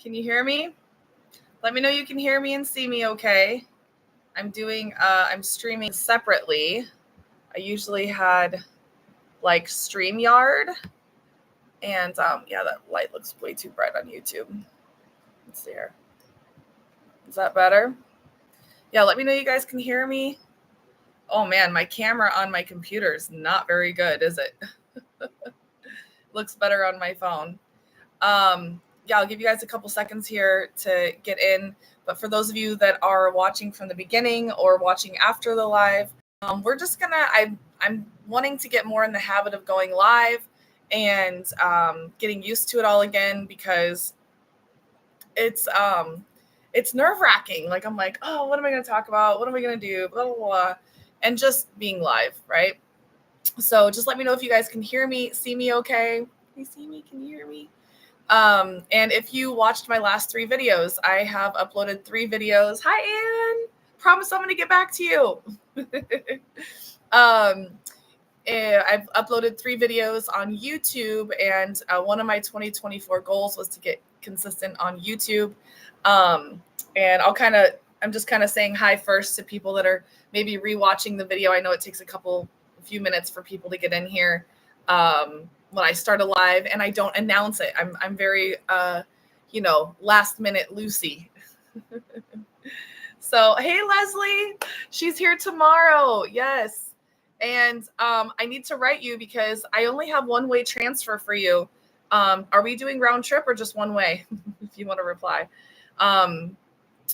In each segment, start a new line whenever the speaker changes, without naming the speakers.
Can you hear me? Let me know you can hear me and see me okay. I'm streaming separately. I usually had like StreamYard. And yeah, that light looks way too bright on YouTube. Let's see here. Is that better? Yeah, let me know you guys can hear me. Oh man, my camera on my computer is not very good, is it? Looks better on my phone. Yeah, I'll give you guys a couple seconds here to get in. But for those of you that are watching from the beginning or watching after the live, we're just I'm wanting to get more in the habit of going live and getting used to it all again, because it's nerve-wracking. Like, I'm like, oh, what am I going to talk about? What am I going to do? Blah, blah, blah. And just being live, right? So just let me know if you guys can hear me, see me okay. Can you see me? Can you hear me? And if you watched my last 3 videos, I have uploaded 3 videos. Hi, Ann. Promise I'm going to get back to you. I've uploaded 3 videos on YouTube, and one of my 2024 goals was to get consistent on YouTube. And I'm just kind of saying hi first to people that are maybe rewatching the video. I know it takes a few minutes for people to get in here when I start a live, and I don't announce it. I'm very, last minute Lucy. So, hey, Leslie, she's here tomorrow. Yes. And I need to write you because I only have one-way transfer for you. Are we doing round trip or just one way? If you want to reply.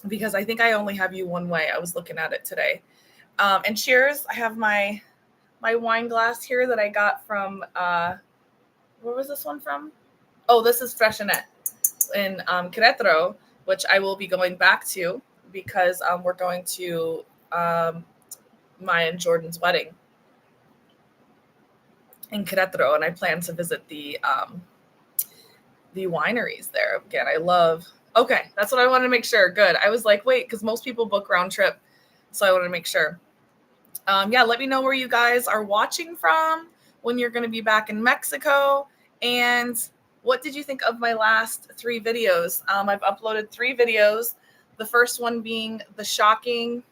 Because I think I only have you one way. I was looking at it today. And cheers. I have my wine glass here that I got from, where was this one from? Oh, this is Freshenet in Querétaro, which I will be going back to because we're going to Maya and Jordan's wedding in Querétaro, and I plan to visit the wineries there. Again, okay, that's what I wanted to make sure. Good. I was like, wait, because most people book round trip, so I wanted to make sure. Yeah, let me know where you guys are watching from, when you're going to be back in Mexico, and what did you think of my last 3 videos? I've uploaded 3 videos. The first one being the shocking.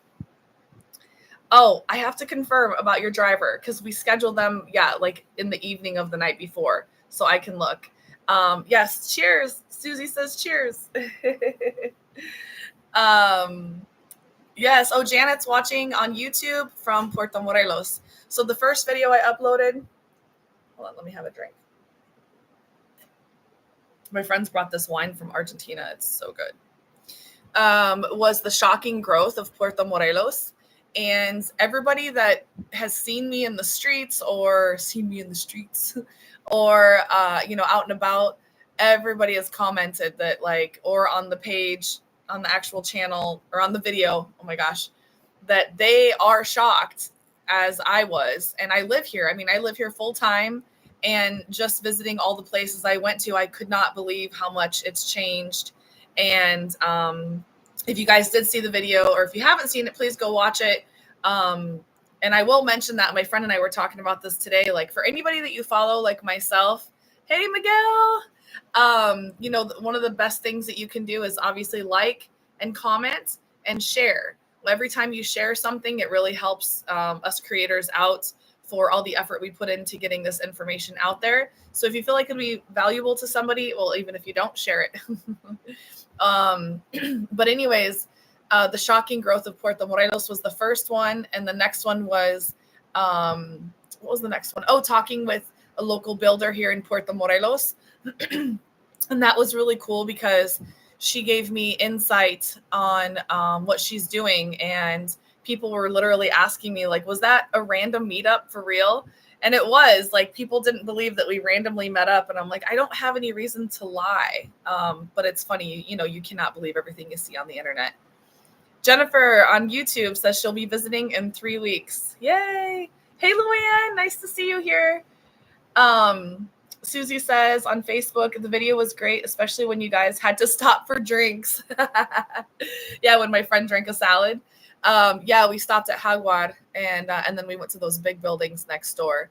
Oh, I have to confirm about your driver because we scheduled them, like in the evening of the night before, so I can look. Yes, cheers. Susie says cheers. Yes. Oh, Janet's watching on YouTube from Puerto Morelos. So the first video I uploaded, hold on, let me have a drink. My friends brought this wine from Argentina. It's so good. Was the shocking growth of Puerto Morelos. And everybody that has seen me in the streets or or, out and about, everybody has commented that, or on the page, on the actual channel, or on the video, oh my gosh, that they are shocked as I was. And I live here. I mean, I live here full time, and just visiting all the places I went to, I could not believe how much it's changed. And if you guys did see the video, or if you haven't seen it, please go watch it. And I will mention that my friend and I were talking about this today, like for anybody that you follow, like myself, hey, Miguel, one of the best things that you can do is obviously like and comment and share. Every time you share something, it really helps us creators out for all the effort we put into getting this information out there. So if you feel like it'll be valuable to somebody, well, even if you don't share it. But anyways, the shocking growth of Puerto Morelos was the first one. And the next one was, what was the next one? Oh, talking with a local builder here in Puerto Morelos. And that was really cool because she gave me insight on what she's doing. And people were literally asking me, like, was that a random meetup for real? And it was. Like, people didn't believe that we randomly met up. And I'm like, I don't have any reason to lie. But it's funny, you cannot believe everything you see on the internet. Jennifer on YouTube says she'll be visiting in 3 weeks. Yay. Hey, Luann, nice to see you here. Susie says on Facebook, the video was great, especially when you guys had to stop for drinks. Yeah, when my friend drank a salad. Yeah, we stopped at Jaguar, and then we went to those big buildings next door.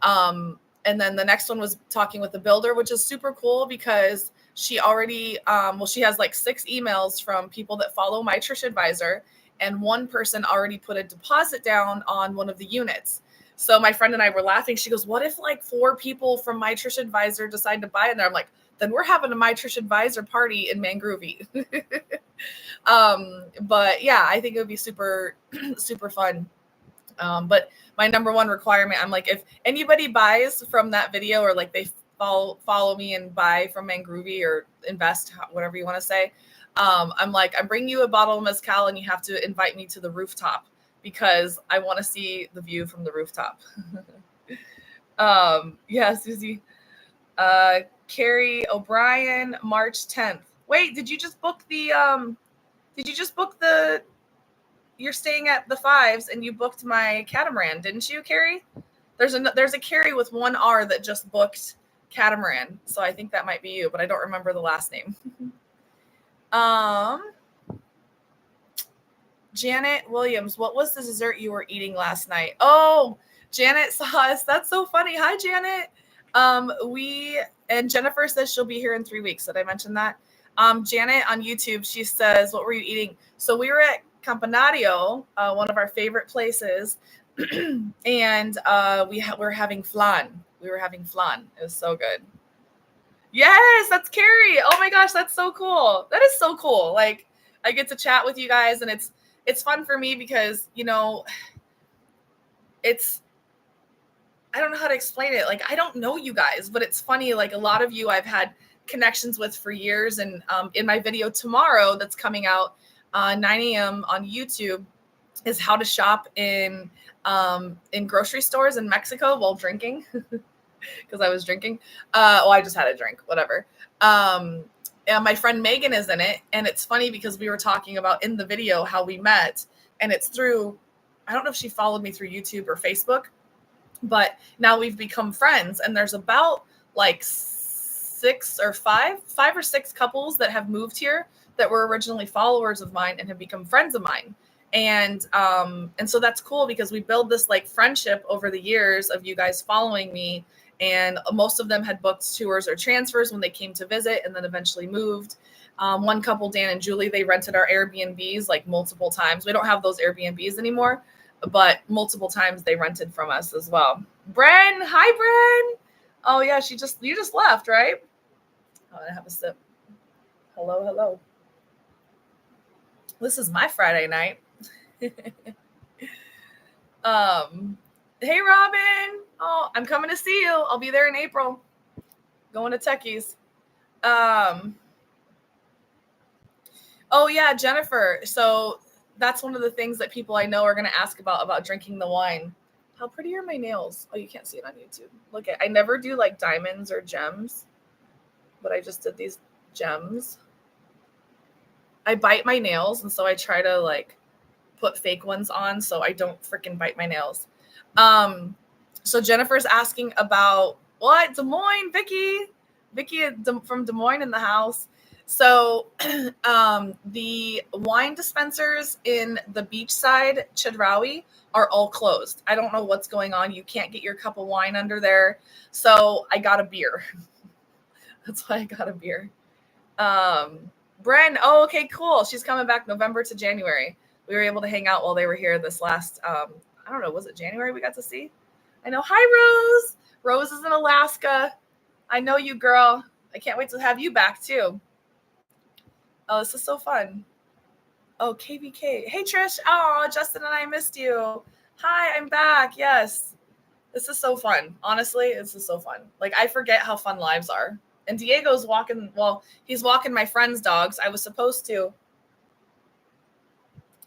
And then the next one was talking with the builder, which is super cool because she already, she has like 6 emails from people that follow My Trish Advisor, and one person already put a deposit down on one of the units. So my friend and I were laughing. She goes, what if like 4 people from My Trish Advisor decide to buy in there? I'm like, then we're having a My Trish Advisor party in Mangroovy. But yeah, I think it would be super, super fun. But my number one requirement, I'm like, if anybody buys from that video, or like they follow me and buy from Mangroovy or invest, whatever you want to say, I'm like, I'm bringing you a bottle of mezcal and you have to invite me to the rooftop because I want to see the view from the rooftop. Yeah, Susie. Carrie O'Brien, March 10th. Wait, did you just book the you're staying at the Fives and you booked my catamaran, didn't you, Carrie? There's a Carrie with 1 R that just booked catamaran. So I think that might be you, but I don't remember the last name. Janet Williams, what was the dessert you were eating last night? Oh, Janet saw us. That's so funny. Hi, Janet. And Jennifer says she'll be here in 3 weeks. Did I mention that? Janet on YouTube, she says, what were you eating? So we were at Campanario, one of our favorite places, and we were having flan. We were having flan. It was so good. Yes, that's Carrie. Oh my gosh, that's so cool. That is so cool. Like, I get to chat with you guys, and it's fun for me because, you know, I don't know how to explain it. Like, I don't know you guys, but it's funny. Like, a lot of you I've had connections with for years. And in my video tomorrow that's coming out 9 a.m. on YouTube is how to shop in grocery stores in Mexico while drinking, because I was drinking. I just had a drink, whatever. And my friend Megan is in it. And it's funny because we were talking about in the video how we met. And it's through, I don't know if she followed me through YouTube or Facebook, but now we've become friends. And there's about like 5 or 6 couples that have moved here that were originally followers of mine and have become friends of mine. And so that's cool because we build this like friendship over the years of you guys following me. And most of them had booked tours or transfers when they came to visit and then eventually moved. One couple, Dan and Julie, they rented our Airbnbs like multiple times. We don't have those Airbnbs anymore, but multiple times they rented from us as well. Bren, hi, Bren. Oh yeah, you just left, right? I'm gonna have a sip. Hello. This is my Friday night. Hey, Robin. Oh, I'm coming to see you. I'll be there in April. Going to Techies. Oh yeah, Jennifer. So that's one of the things that people I know are going to ask about drinking the wine. How pretty are my nails? Oh, you can't see it on YouTube. Look at, I never do like diamonds or gems, but I just did these gems. I bite my nails, and so I try to like put fake ones on so I don't freaking bite my nails. So Jennifer's asking about what? Des Moines, Vicky from Des Moines in the house. So the wine dispensers in the beachside Chedraui are all closed. I don't know what's going on. You can't get your cup of wine under there. So I got a beer. That's why I got a beer. Bren, oh, okay, cool. She's coming back November to January. We were able to hang out while they were here this last, I don't know, was it January we got to see? I know. Hi, Rose. Rose is in Alaska. I know you, girl. I can't wait to have you back, too. Oh, this is so fun. Oh, KVK. Hey, Trish. Oh, Justin and I missed you. Hi, I'm back. Yes. This is so fun. Honestly, this is so fun. Like, I forget how fun lives are. And Diego's walking, he's walking my friend's dogs. I was supposed to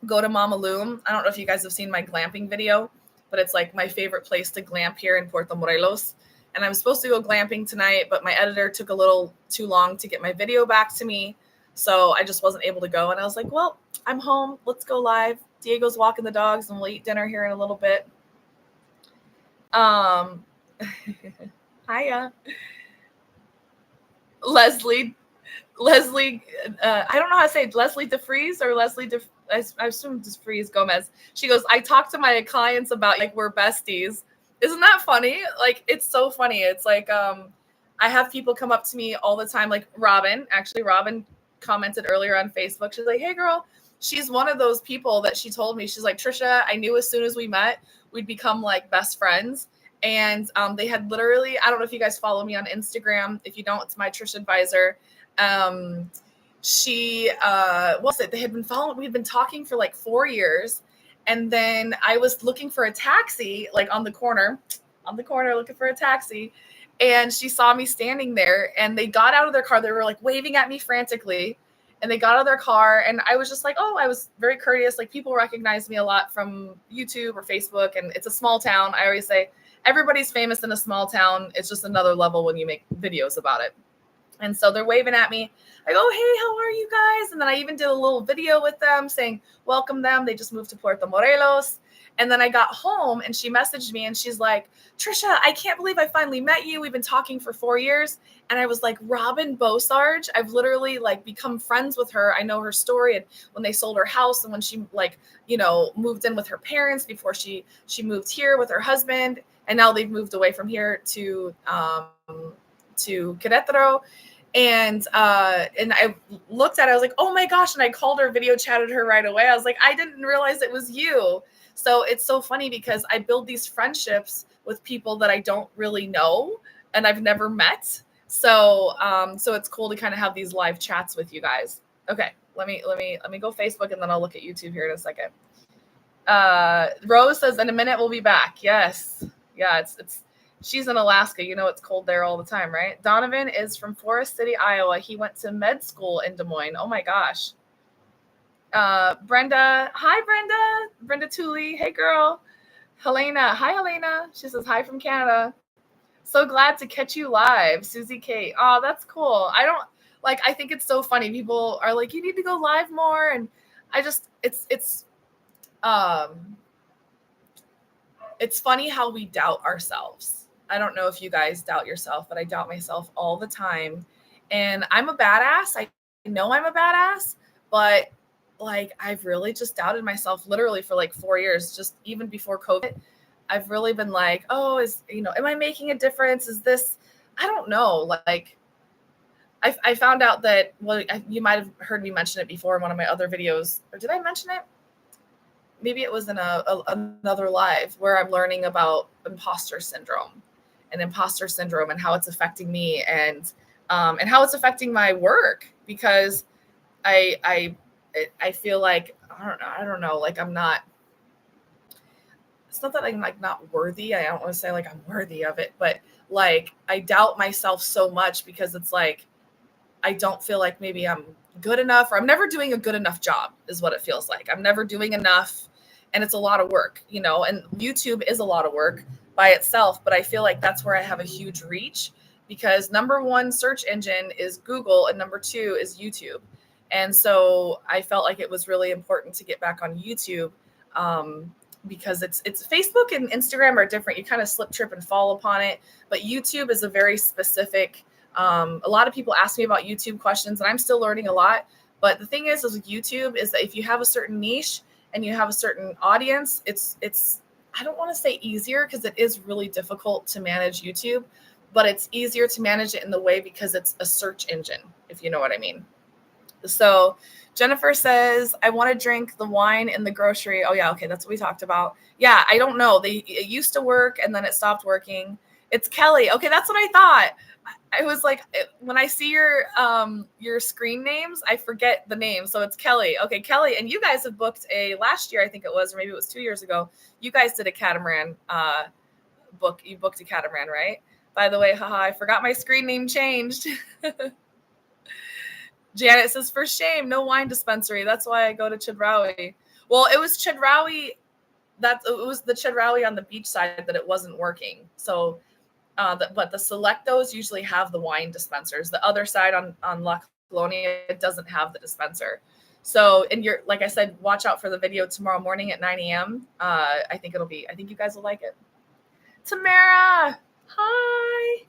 go to Mama Loom. I don't know if you guys have seen my glamping video, but it's like my favorite place to glamp here in Puerto Morelos. And I'm supposed to go glamping tonight, but my editor took a little too long to get my video back to me. So I just wasn't able to go. And I was like, well, I'm home. Let's go live. Diego's walking the dogs and we'll eat dinner here in a little bit. Hiya. Leslie, I don't know how to say it, Leslie DeFries or I assume DeFries Gomez. She goes, I talk to my clients about like we're besties. Isn't that funny? Like, it's so funny. It's like, I have people come up to me all the time, like Robin. Actually, Robin commented earlier on Facebook. She's like, hey, girl. She's one of those people that she told me, she's like, Trisha, I knew as soon as we met, we'd become like best friends. And they had literally, I don't know if you guys follow me on Instagram. If you don't, it's my Trisha Advisor. She, what's it? They had been following, we had been talking for like 4 years. And then I was looking for a taxi, like on the corner looking for a taxi. And she saw me standing there, and they got out of their car. They were like waving at me frantically. And they got out of their car, and I was just like, oh, I was very courteous. Like, people recognize me a lot from YouTube or Facebook, and it's a small town. I always say everybody's famous in a small town. It's just another level when you make videos about it. And so they're waving at me. I go, hey, how are you guys? And then I even did a little video with them saying, welcome them. They just moved to Puerto Morelos. And then I got home, and she messaged me, and she's like, Trisha, I can't believe I finally met you. We've been talking for 4 years. And I was like, Robin Bosarge, I've literally like become friends with her. I know her story, and when they sold her house, and when she like, moved in with her parents before she moved here with her husband. And now they've moved away from here to Querétaro. And I looked at it, I was like, oh my gosh. And I called her, video chatted her right away. I was like, I didn't realize it was you. So it's so funny because I build these friendships with people that I don't really know and I've never met. So it's cool to kind of have these live chats with you guys. Okay, let me go Facebook, and then I'll look at YouTube here in a second. Rose says, in a minute we'll be back. Yes. Yeah, it's she's in Alaska. It's cold there all the time, right? Donovan is from Forest City, Iowa. He went to med school in Des Moines. Oh my gosh. Brenda. Hi, Brenda Tooley. Hey, girl. Helena. Hi, Helena. She says, hi from Canada. So glad to catch you live. Susie Kate. Oh, that's cool. I think it's so funny. People are like, you need to go live more. And it's funny how we doubt ourselves. I don't know if you guys doubt yourself, but I doubt myself all the time. And I'm a badass. I know I'm a badass, but like, I've really just doubted myself literally for like 4 years, just even before COVID. I've really been like, oh, am I making a difference? Is this, I don't know. Like, I found out that, well, you might have heard me mention it before in one of my other videos, or did I mention it? Maybe it was in another live where I'm learning about imposter syndrome and how it's affecting me and how it's affecting my work, because I feel like, I don't know, like it's not that I'm like not worthy. I don't want to say like I'm worthy of it, but like I doubt myself so much because it's like, I don't feel like maybe I'm good enough, or I'm never doing a good enough job is what it feels like. I'm never doing enough, and it's a lot of work, and YouTube is a lot of work by itself, but I feel like that's where I have a huge reach, because number one search engine is Google and number two is YouTube. And so I felt like it was really important to get back on YouTube, because it's Facebook and Instagram are different. You kind of slip, trip, and fall upon it. But YouTube is a very specific, a lot of people ask me about YouTube questions, and I'm still learning a lot. But the thing is with YouTube is that if you have a certain niche and you have a certain audience, it's I don't want to say easier, because it is really difficult to manage YouTube, but it's easier to manage it in the way because it's a search engine, if you know what I mean. So Jennifer says, I want to drink the wine in the grocery. Oh yeah. Okay. That's what we talked about. Yeah. I don't know. It used to work and then it stopped working. It's Kelly. Okay. That's what I thought. I was like, when I see your screen names, I forget the name. So it's Kelly. Okay. Kelly. And you guys have booked last year, I think it was, or maybe it was 2 years ago. You guys did a catamaran book. You booked a catamaran, right? By the way, haha, I forgot my screen name changed. Janet says, for shame, no wine dispensary. That's why I go to Chedraui. Well, it was Chedraui. It was the Chedraui on the beach side that it wasn't working. So, but the Selectos usually have the wine dispensers. The other side on La Colonia, it doesn't have the dispenser. So, and like I said, watch out for the video tomorrow morning at 9 a.m. I think you guys will like it. Tamara, hi.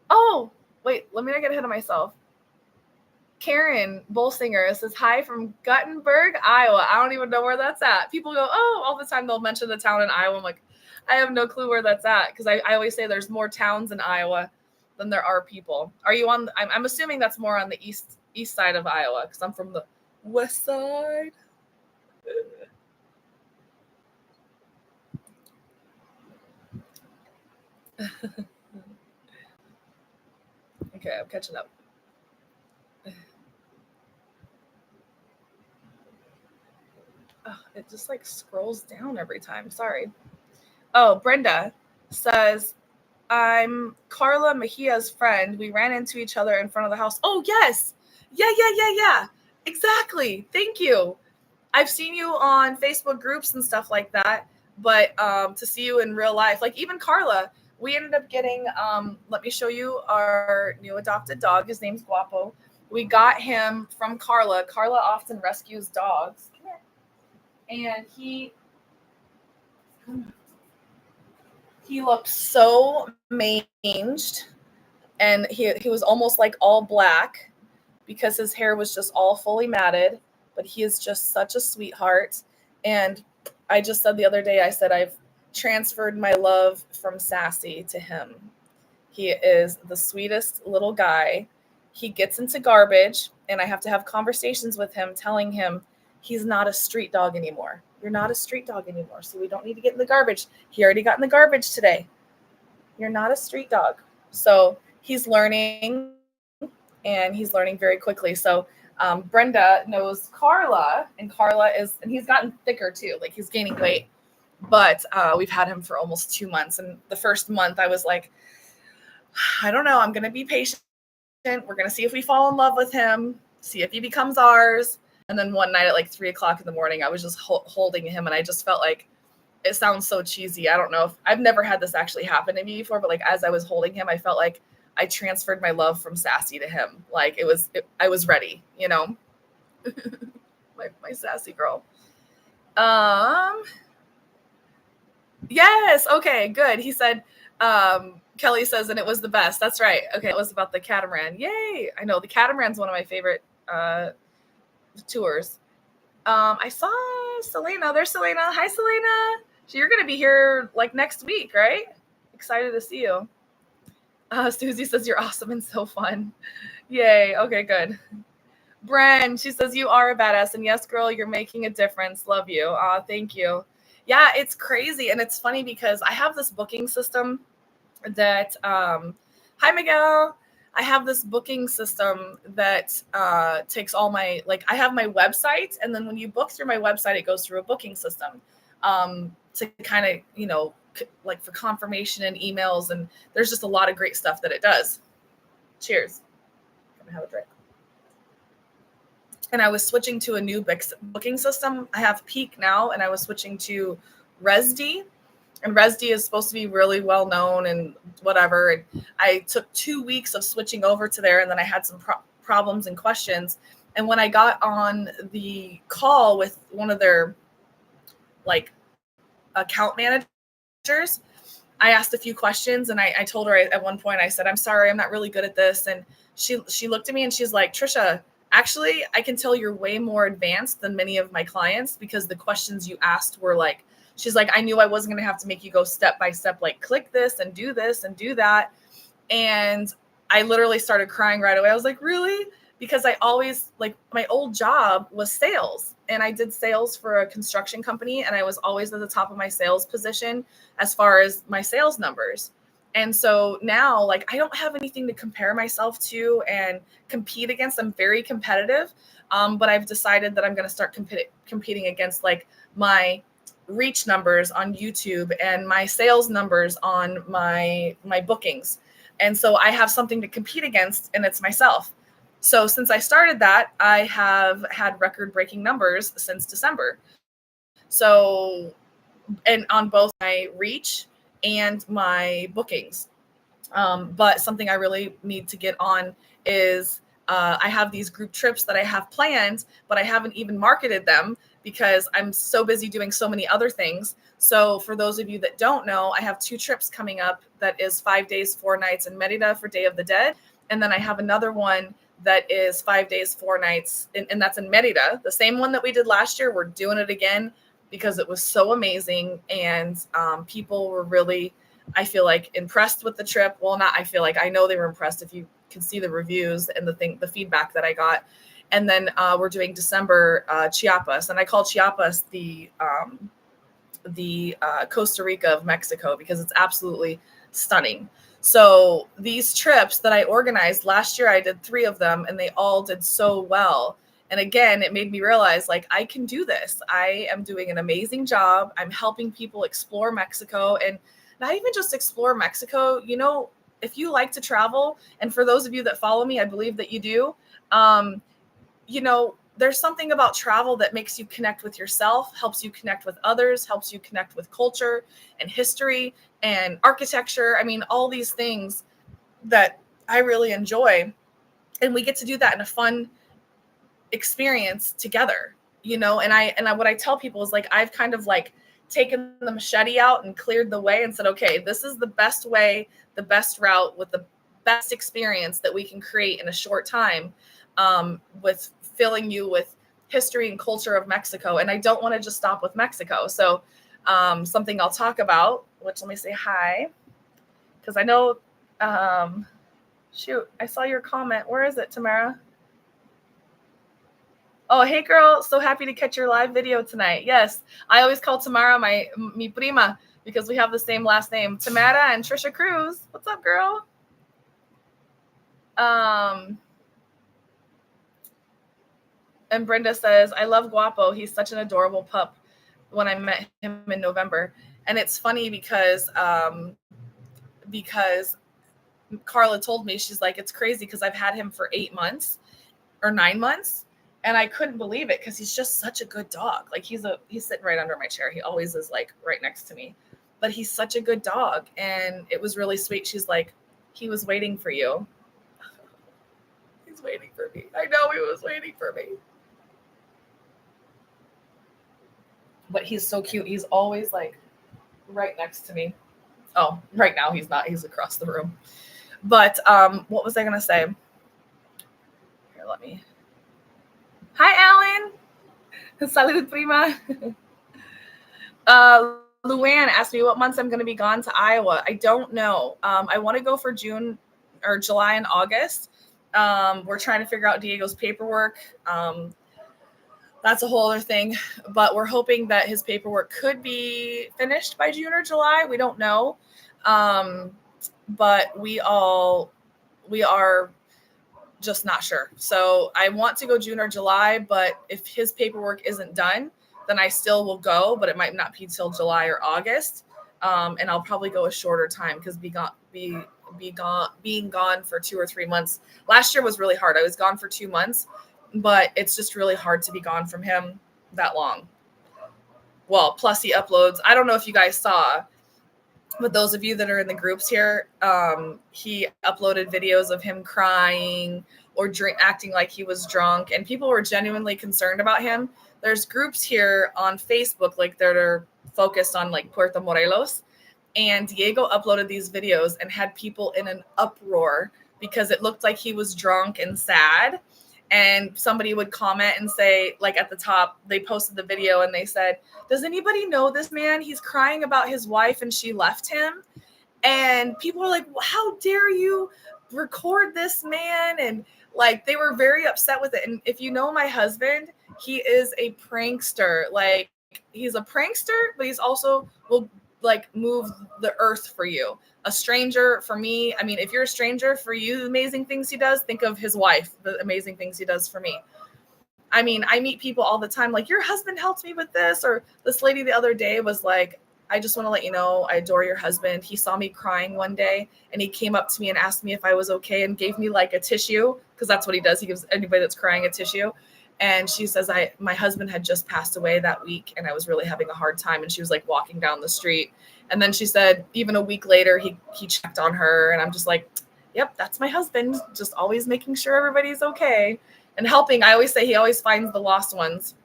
Oh, wait, let me not get ahead of myself. Karen Bolsinger says, hi from Guttenberg, Iowa. I don't even know where that's at. People go, oh, all the time they'll mention the town in Iowa. I'm like, I have no clue where that's at, because I always say there's more towns in Iowa than there are people. Are you on? I'm assuming that's more on the east side of Iowa because I'm from the west side. Okay, I'm catching up. Oh, it just like scrolls down every time. Sorry. Oh, Brenda says, I'm Carla Mejia's friend. We ran into each other in front of the house. Oh, yes. Yeah. Exactly. Thank you. I've seen you on Facebook groups and stuff like that, but to see you in real life, like even Carla, we ended up getting, let me show you our new adopted dog. His name's Guapo. We got him from Carla. Carla often rescues dogs. Come here. And he looked so manged, and he was almost like all black because his hair was just all fully matted, but he is just such a sweetheart. And I just said the other day, I said I've transferred my love from Sassy to him. He is the sweetest little guy. He gets into garbage, and I have to have conversations with him telling him he's not a street dog anymore. You're not a street dog anymore, so we don't need to get in the garbage. He already got in the garbage today. You're not a street dog. So he's learning, and he's learning very quickly. So Brenda knows Carla, and he's gotten thicker too. Like he's gaining weight, but we've had him for almost 2 months. And the first month I was like, I don't know. I'm going to be patient. We're going to see if we fall in love with him, see if he becomes ours. And then one night at like 3:00 in the morning, I was just holding him, and I just felt like, it sounds so cheesy. I don't know if I've never had this actually happen to me before, but like as I was holding him, I felt like I transferred my love from Sassy to him. Like I was ready, you know. my sassy girl. Yes, okay, good. He said, Kelly says, and it was the best. That's right. Okay, it was about the catamaran. Yay! I know the catamaran's one of my favorite tours. I saw Selena. There's Selena. Hi, Selena. So you're going to be here like next week, right? Excited to see you. Susie says you're awesome and so fun. Yay. Okay, good. Bren, she says you are a badass. And yes, girl, you're making a difference. Love you. Thank you. Yeah, it's crazy. And it's funny because I have this booking system that, hi, Miguel. I have this booking system that takes all my, like, I have my website. And then when you book through my website, it goes through a booking system to kind of, you know, like for confirmation and emails. And there's just a lot of great stuff that it does. Cheers. I'm gonna have a drink. And I was switching to a new booking system. I have Peak now, and I was switching to Resdy. And Resdy is supposed to be really well known and whatever. And I took 2 weeks of switching over to there, and then I had some problems and questions. And when I got on the call with one of their like account managers, I asked a few questions, and I told her at one point, I said, I'm sorry, I'm not really good at this. And she looked at me and she's like, Trisha, actually, I can tell you're way more advanced than many of my clients because the questions you asked were like, she's like, I knew I wasn't going to have to make you go step by step, like click this and do that. And I literally started crying right away. I was like, really? Because I always, like, my old job was sales, and I did sales for a construction company, and I was always at the top of my sales position as far as my sales numbers. And so now, like, I don't have anything to compare myself to and compete against. I'm very competitive, but I've decided that I'm going to start competing against like my reach numbers on YouTube and my sales numbers on my bookings. And so I have something to compete against, and it's myself. So since I started that, I have had record-breaking numbers since December. So, and on both my reach and my bookings. But something I really need to get on is I have these group trips that I have planned, but I haven't even marketed them because I'm so busy doing so many other things. So for those of you that don't know, I have 2 trips coming up that is 5 days, 4 nights in Merida for Day of the Dead. And then I have another one that is 5 days, 4 nights, and that's in Merida. The same one that we did last year. We're doing it again because it was so amazing, and people were really I feel like impressed with the trip. Well, not I feel like, I know they were impressed if you can see the reviews and the feedback that I got. And then we're doing December Chiapas, and I call Chiapas the Costa Rica of Mexico because it's absolutely stunning. So these trips that I organized last year, I did 3 of them and they all did so well. And again, it made me realize like I can do this. I am doing an amazing job. I'm helping people explore Mexico, and not even just explore Mexico. You know, if you like to travel, and for those of you that follow me, I believe that you do, um, you know, there's something about travel that makes you connect with yourself, helps you connect with others, helps you connect with culture and history and architecture. I mean, all these things that I really enjoy. And we get to do that in a fun experience together, you know. And what I tell people is like, I've kind of like taken the machete out and cleared the way and said, okay, this is the best way, the best route with the best experience that we can create in a short time, with filling you with history and culture of Mexico. And I don't want to just stop with Mexico. So something I'll talk about, which, let me say hi, because I know, shoot, I saw your comment. Where is it, Tamara? Oh, hey girl, so happy to catch your live video tonight. Yes, I always call Tamara mi prima because we have the same last name. Tamara and Trisha Cruz. What's up, girl? And Brenda says, I love Guapo. He's such an adorable pup when I met him in November. And it's funny because Carla told me, she's like, it's crazy because I've had him for 8 months or 9 months. And I couldn't believe it because he's just such a good dog. Like he's sitting right under my chair. He always is like right next to me, but he's such a good dog. And it was really sweet. She's like, he was waiting for you. He's waiting for me. I know he was waiting for me. But he's so cute. He's always like right next to me. Oh, right now he's not. He's across the room. But what was I going to say? Here, let me. Hi, Alan. Salud, prima. Luann asked me what months I'm going to be gone to Iowa. I don't know. I want to go for June or July and August. We're trying to figure out Diego's paperwork. That's a whole other thing, but we're hoping that his paperwork could be finished by June or July. We don't know. But we are just not sure. So I want to go June or July, but if his paperwork isn't done, then I still will go, but it might not be till July or August. And I'll probably go a shorter time because being gone for 2 or 3 months. Last year was really hard. I was gone for 2 months, but it's just really hard to be gone from him that long. Well, plus he uploads. I don't know if you guys saw, but those of you that are in the groups here, he uploaded videos of him crying or acting like he was drunk, and people were genuinely concerned about him. There's groups here on Facebook like that are focused on like Puerto Morelos, and Diego uploaded these videos and had people in an uproar because it looked like he was drunk and sad. And somebody would comment and say, like at the top, they posted the video and they said, does anybody know this man? He's crying about his wife and she left him. And people were like, well, how dare you record this man? And like, they were very upset with it. And if you know my husband, he is a prankster. Like, he's a prankster, but he's also will like move the earth for you. A stranger, for me, I mean, if you're a stranger, for you, the amazing things he does, think of his wife, the amazing things he does for me. I mean, I meet people all the time like, your husband helped me with this. Or this lady the other day was like, I just want to let you know, I adore your husband. He saw me crying one day and he came up to me and asked me if I was okay and gave me like a tissue, because that's what he does. He gives anybody that's crying a tissue. And she says, my husband had just passed away that week and I was really having a hard time. And she was like walking down the street. And then she said, even a week later, he checked on her. And I'm just like, yep, that's my husband. Just always making sure everybody's okay and helping. I always say he always finds the lost ones.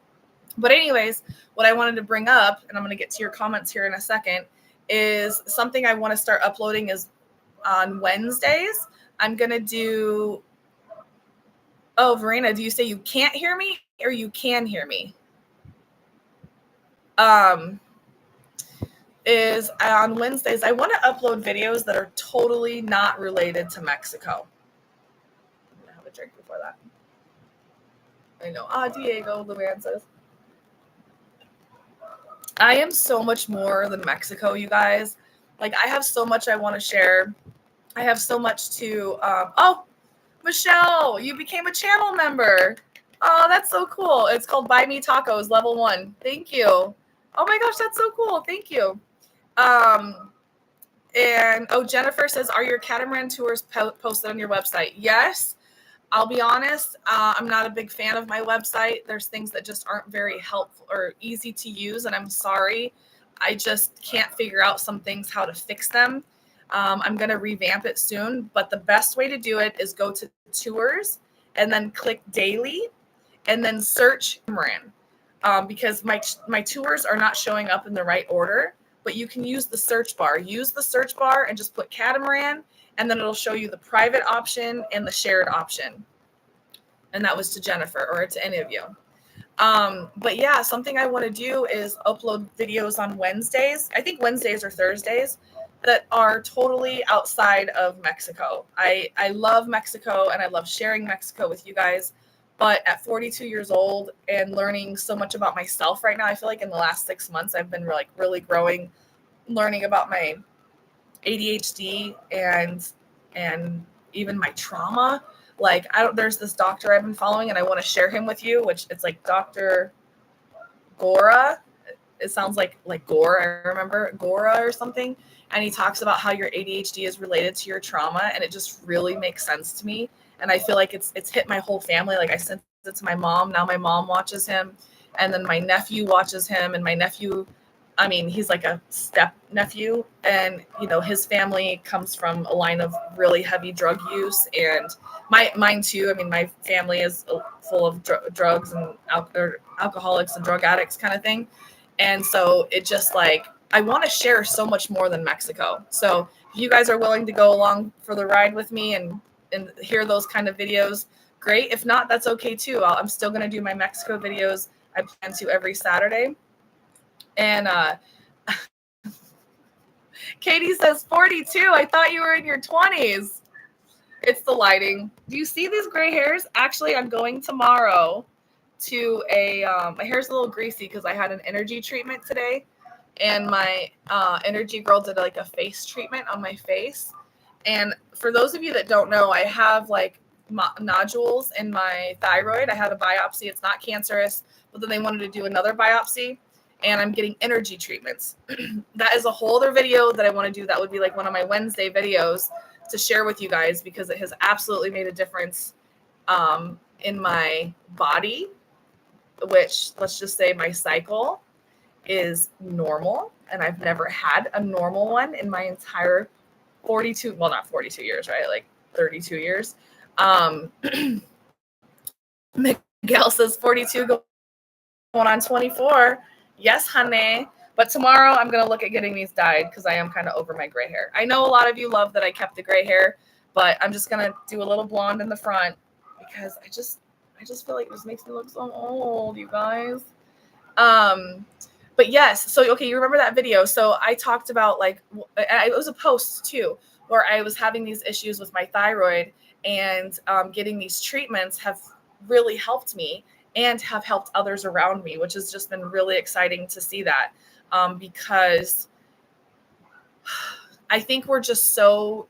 But anyways, what I wanted to bring up, and I'm going to get to your comments here in a second, is something I want to start uploading is on Wednesdays. I'm going to do... Oh, Verena, do you say you can't hear me or you can hear me? is on Wednesdays, I want to upload videos that are totally not related to Mexico. I'm going to have a drink before that. I know. Diego, Luann says. I am so much more than Mexico, you guys. Like, I have so much I want to share. I have so much to, oh, Michelle, you became a channel member. Oh, that's so cool. It's called Buy Me Tacos, level 1. Thank you. Oh my gosh, that's so cool. Thank you. And Jennifer says, are your catamaran tours posted on your website? Yes. I'll be honest, I'm not a big fan of my website. There's things that just aren't very helpful or easy to use, and I'm sorry. I just can't figure out some things, how to fix them. I'm going to revamp it soon, but the best way to do it is go to tours and then click daily and then search catamaran, because my tours are not showing up in the right order, but you can use the search bar. Use the search bar and just put catamaran, and then it'll show you the private option and the shared option. And that was to Jennifer or to any of you. But yeah, something I want to do is upload videos on Wednesdays. I think Wednesdays or Thursdays that are totally outside of Mexico. I love Mexico and I love sharing Mexico with you guys. But at 42 years old and learning so much about myself right now, I feel like in the last 6 months, I've been like really growing, learning about my ADHD and even my trauma. Like, there's this doctor I've been following and I want to share him with you, which it's like Dr. Gora. It sounds like Gore. I remember Gora or something. And he talks about how your ADHD is related to your trauma. And it just really makes sense to me. And I feel like it's hit my whole family. Like, I sent it to my mom. Now my mom watches him. And then my nephew watches him. And my nephew, I mean, he's like a step nephew, and his family comes from a line of really heavy drug use, and mine too. I mean, my family is full of drugs and alcoholics and drug addicts kind of thing, and so it just like I want to share so much more than Mexico. So if you guys are willing to go along for the ride with me and hear those kind of videos, great. If not, that's okay too. I'm still going to do my Mexico videos. I plan to every Saturday. And Katie says 42. I thought you were in your 20s. It's the lighting. Do you see these gray hairs? Actually, I'm going tomorrow to my hair's a little greasy because I had an energy treatment today. And my energy girl did like a face treatment on my face. And for those of you that don't know, I have like nodules in my thyroid. I had a biopsy. It's not cancerous, but then they wanted to do another biopsy. And I'm getting energy treatments. That is a whole other video that I want to do. That would be like one of my Wednesday videos to share with you guys, because it has absolutely made a difference in my body, which, let's just say, my cycle is normal. And I've never had a normal one in my entire 42, well, not 42 years, right? Like 32 years. Miguel says 42 going on 24. Yes, honey. But tomorrow I'm going to look at getting these dyed because I am kind of over my gray hair. I know a lot of you love that I kept the gray hair, but I'm just going to do a little blonde in the front because I just feel like it just makes me look so old, you guys. But yes, so, okay, you remember that video. So I talked about it was a post too, where I was having these issues with my thyroid, and getting these treatments have really helped me and have helped others around me, which has just been really exciting to see that, because I think we're just so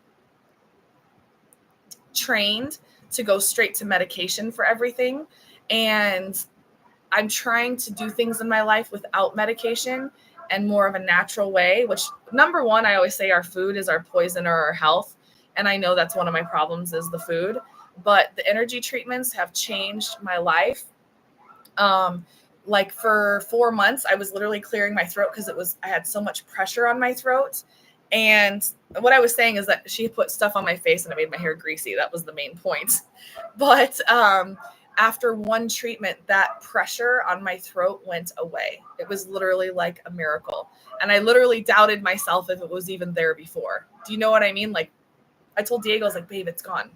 trained to go straight to medication for everything. And I'm trying to do things in my life without medication and more of a natural way, which, number one, I always say our food is our poison or our health. And I know that's one of my problems is the food, but the energy treatments have changed my life. Like for 4 months, I was literally clearing my throat because I had so much pressure on my throat. And what I was saying is that she put stuff on my face and it made my hair greasy. That was the main point. But after one treatment, that pressure on my throat went away. It was literally like a miracle. And I literally doubted myself if it was even there before. Do you know what I mean? Like, I told Diego, I was like, babe, it's gone.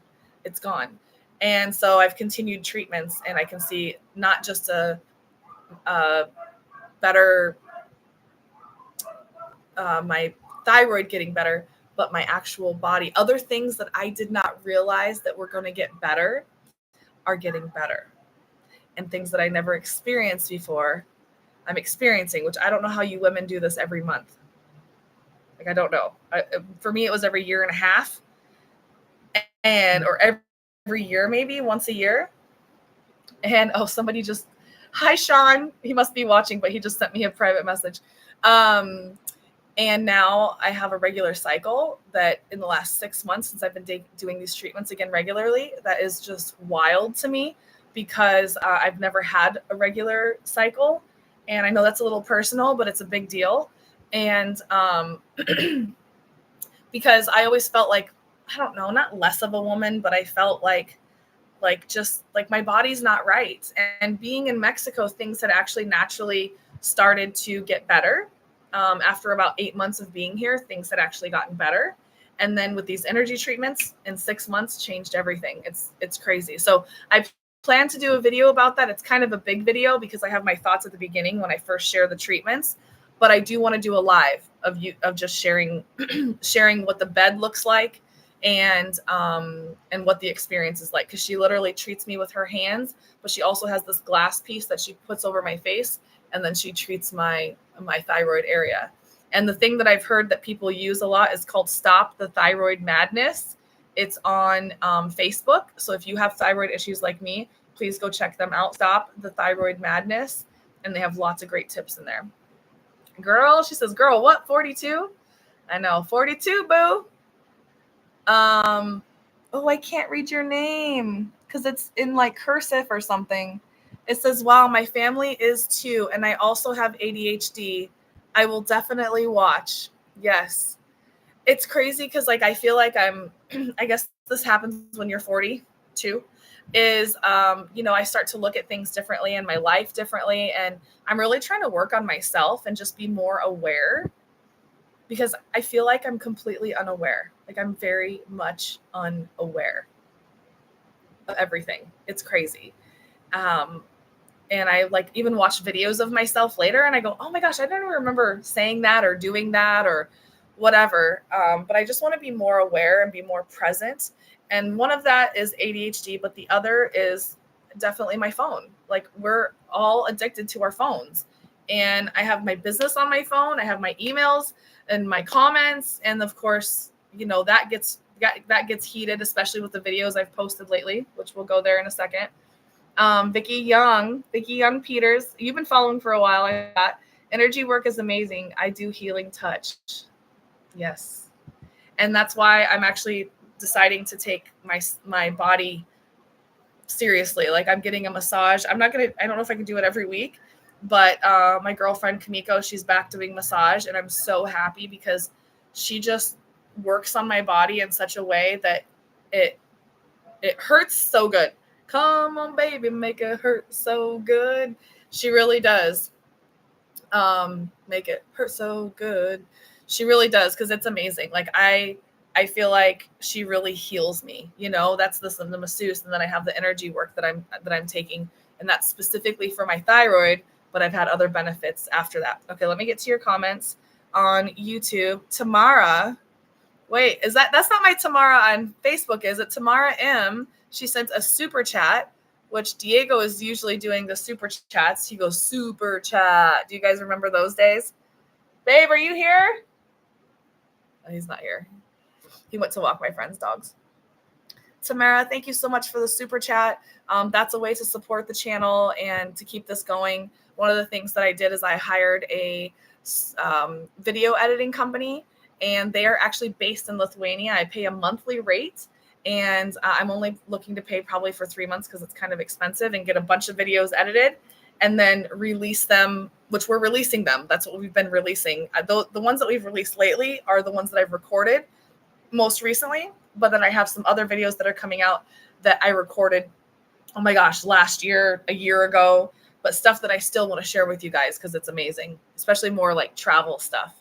It's gone. And so I've continued treatments, and I can see not just a better my thyroid getting better, but my actual body, other things that I did not realize that were going to get better are getting better. And things that I never experienced before, I'm experiencing, which I don't know how you women do this every month. Like, I don't know. For me, it was every year and a half, or every year, maybe once a year. And somebody just, hi, Sean. He must be watching, but he just sent me a private message. And now I have a regular cycle that in the last 6 months, since I've been doing these treatments again regularly, that is just wild to me, because I've never had a regular cycle. And I know that's a little personal, but it's a big deal. And because I always felt like, I don't know, not less of a woman, but I felt like just like my body's not right. And being in Mexico, things had actually naturally started to get better. After about 8 months of being here, things had actually gotten better. And then with these energy treatments in 6 months, changed everything. It's crazy. So I plan to do a video about that. It's kind of a big video because I have my thoughts at the beginning when I first share the treatments, but I do want to do a live of just sharing sharing what the bed looks like, and what the experience is like, because she literally treats me with her hands, but she also has this glass piece that she puts over my face, and then she treats my thyroid area. And the thing that I've heard that people use a lot is called Stop the Thyroid Madness. It's on Facebook. So if you have thyroid issues like me, please go check them out. Stop the Thyroid Madness. And they have lots of great tips in there. Girl, she says, girl, what, 42? I know, 42, boo. Oh, I can't read your name because it's in like cursive or something. It says, wow, my family is too, and I also have ADHD. I will definitely watch. Yes. It's crazy because like I feel like I'm I guess this happens when you're 40 too, is I start to look at things differently in my life differently, and I'm really trying to work on myself and just be more aware, because I feel like I'm completely unaware. Like I'm very much unaware of everything. It's crazy. And I like even watch videos of myself later and I go, oh my gosh, I don't even remember saying that or doing that or whatever. But I just want to be more aware and be more present. And one of that is ADHD, but the other is definitely my phone. Like we're all addicted to our phones. And I have my business on my phone. I have my emails and my comments. And of course, that gets heated, especially with the videos I've posted lately, which we'll go there in a second. Vicky Young Peters, you've been following for a while. I thought energy work is amazing. I do healing touch. Yes. And that's why I'm actually deciding to take my body seriously. Like I'm getting a massage. I don't know if I can do it every week, but my girlfriend Kamiko, she's back doing massage, and I'm so happy because she just works on my body in such a way that it hurts so good. Come on, baby, make it hurt so good. She really does. Make it hurt so good. She really does, because it's amazing. Like I feel like she really heals me. That's the masseuse, and then I have the energy work that I'm taking, and that's specifically for my thyroid. But I've had other benefits after that. Okay, let me get to your comments on YouTube. Tamara, wait, that's not my Tamara on Facebook, is it? Tamara M. She sent a super chat, which Diego is usually doing the super chats. He goes, super chat. Do you guys remember those days? Babe, are you here? Oh, he's not here. He went to walk my friend's dogs. Tamara, thank you so much for the super chat. That's a way to support the channel and to keep this going. One of the things that I did is I hired a video editing company, and they are actually based in Lithuania. I pay a monthly rate, and I'm only looking to pay probably for 3 months because it's kind of expensive, and get a bunch of videos edited and then release them, which we're releasing them. That's what we've been releasing. The ones that we've released lately are the ones that I've recorded most recently, but then I have some other videos that are coming out that I recorded, oh my gosh, last year, a year ago, but stuff that I still want to share with you guys because it's amazing, especially more like travel stuff.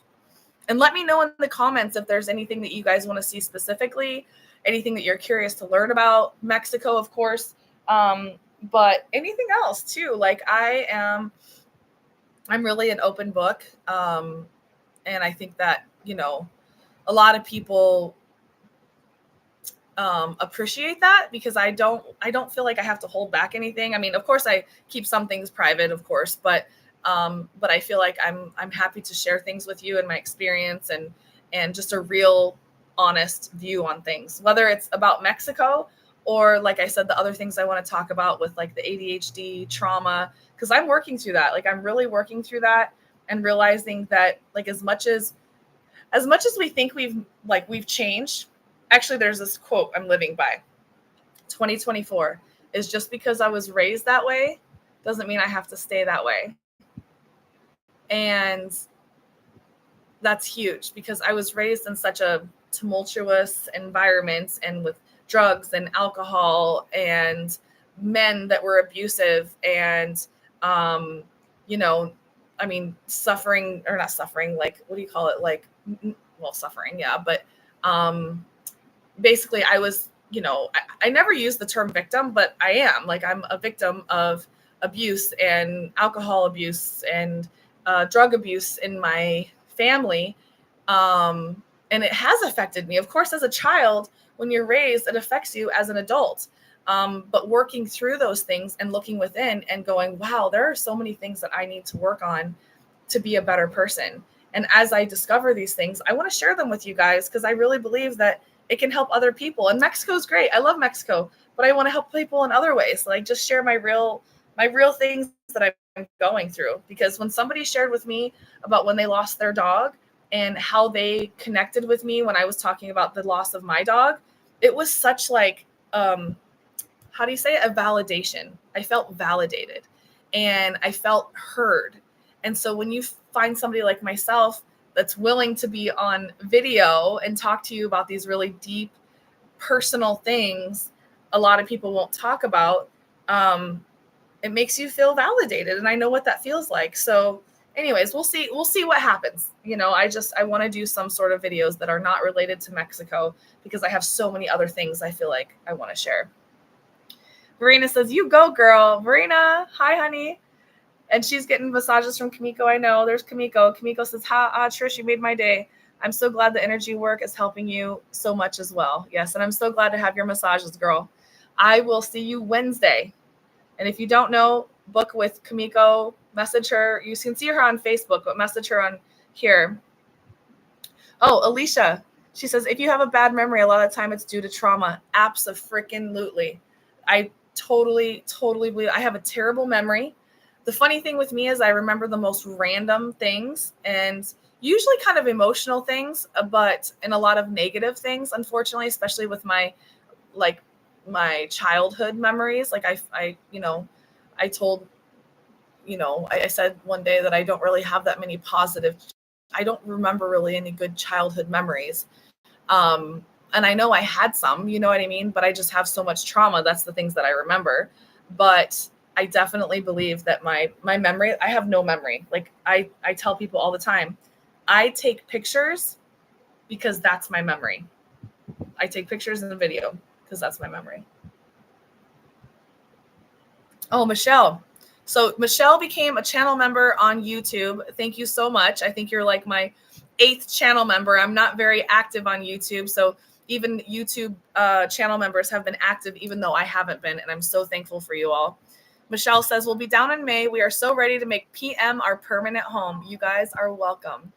And let me know in the comments if there's anything that you guys want to see specifically, anything that you're curious to learn about Mexico, of course, but anything else too. Like I'm really an open book. And I think that, a lot of people appreciate that, because I don't feel like I have to hold back anything. I mean, of course I keep some things private, of course, but I feel like I'm happy to share things with you and my experience, and just a real honest view on things, whether it's about Mexico or, like I said, the other things I want to talk about with like the ADHD trauma, because I'm working through that. Like, I'm really working through that, and realizing that, like, as much as we think we've changed, actually there's this quote I'm living by. 2024 is, just because I was raised that way doesn't mean I have to stay that way. And that's huge, because I was raised in such a tumultuous environment, and with drugs and alcohol and men that were abusive, and I mean, suffering, or not suffering, like, what do you call it? Like, well, suffering, yeah. But basically, I was, I never used the term victim, but I am. Like, I'm a victim of abuse and alcohol abuse and drug abuse in my family. And it has affected me. Of course, as a child, when you're raised, it affects you as an adult. But working through those things and looking within and going, wow, there are so many things that I need to work on to be a better person. And as I discover these things, I want to share them with you guys, because I really believe that it can help other people. And Mexico's great. I love Mexico, but I want to help people in other ways. Like, just share my real things that I'm going through. Because when somebody shared with me about when they lost their dog and how they connected with me when I was talking about the loss of my dog, it was such like, how do you say it? A validation. I felt validated, and I felt heard. And so when you find somebody like myself that's willing to be on video and talk to you about these really deep personal things a lot of people won't talk about, it makes you feel validated. And I know what that feels like. So anyways, we'll see what happens. I want to do some sort of videos that are not related to Mexico, because I have so many other things I feel like I want to share. Marina says, you go, girl. Marina, hi, honey. And she's getting massages from Kimiko. I know. There's Kimiko. Kimiko says, Trish, you made my day. I'm so glad the energy work is helping you so much as well. Yes, and I'm so glad to have your massages, girl. I will see you Wednesday. And if you don't know, book with Kimiko. Message her. You can see her on Facebook, but message her on here. Oh, Alicia. She says, if you have a bad memory, a lot of the time it's due to trauma. Abso-freaking-lutely. I totally believe. I have a terrible memory. The funny thing with me is I remember the most random things, and usually kind of emotional things, but in a lot of negative things, unfortunately, especially with my childhood memories. Like I said one day that I don't really have that many positive. I don't remember really any good childhood memories. And I know I had some, you know what I mean? But I just have so much trauma. That's the things that I remember. But I definitely believe that my memory, I have no memory. Like I tell people all the time, I take pictures because that's my memory. I take pictures in the video because that's my memory. Oh, Michelle. So Michelle became a channel member on YouTube. Thank you so much. I think you're like my 8th channel member. I'm not very active on YouTube. So even YouTube channel members have been active, even though I haven't been. And I'm so thankful for you all. Michelle says, we'll be down in May. We are so ready to make PM our permanent home. You guys are welcome.